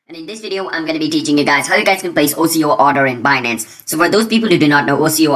And in this video, I'm going to be teaching you guys how you guys can place OCO order in Binance. So for those people who do not know OCO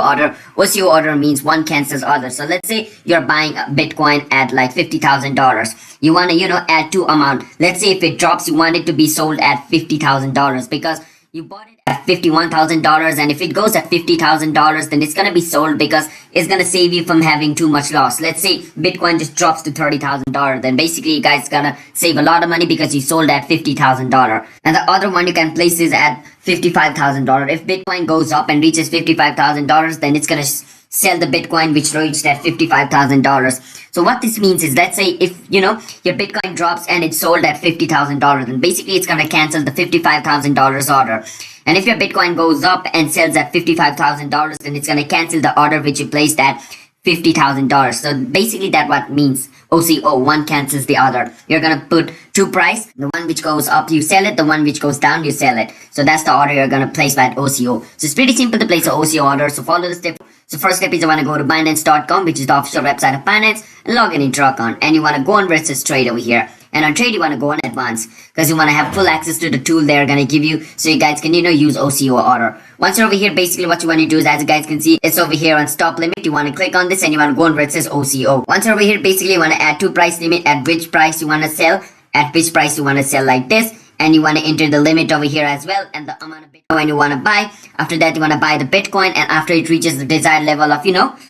order means one cancels order. So let's say you're buying Bitcoin at like $50,000. You want to, add to amount. Let's say if it drops, you want it to be sold at $50,000 because you bought it at $51,000, and if it goes at $50,000, then it's gonna be sold because it's gonna save you from having too much loss. Let's say Bitcoin just drops to $30,000, then basically you guys gonna save a lot of money because you sold at $50,000. And the other one you can place is at $55,000. If Bitcoin goes up and reaches $55,000, then it's gonna sell the Bitcoin which reached at $55,000. So what this means is, let's say if your Bitcoin drops and it's sold at $50,000, then basically it's gonna cancel the $55,000 order. And if your Bitcoin goes up and sells at $55,000, then it's gonna cancel the order which you placed at $50,000. So basically that what means OCO, one cancels the other. You're gonna put two price, the one which goes up you sell it, the one which goes down you sell it. So that's the order you're gonna place by OCO. So it's pretty simple to place an OCO order. So follow the step. So first step is you want to go to Binance.com, which is the official website of Binance, and log in into your account. And you want to go on versus trade over here. And on trade, you want to go on advanced because you want to have full access to the tool they're going to give you so you guys can, use OCO order. Once you're over here, basically what you want to do is, as you guys can see, it's over here on stop limit. You want to click on this and you want to go on where it says OCO. Once you're over here, basically you want to add two price limit at which price you want to sell, at which price you want to sell like this. And you want to enter the limit over here as well and the amount of Bitcoin you want to buy. After that, you want to buy the Bitcoin, and after it reaches the desired level of,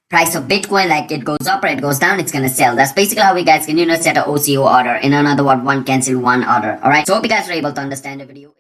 price of Bitcoin, like it goes up or it goes down, it's going to sell. That's basically how you guys can, set an OCO order. In another word, one cancel one order. Alright, so hope you guys were able to understand the video.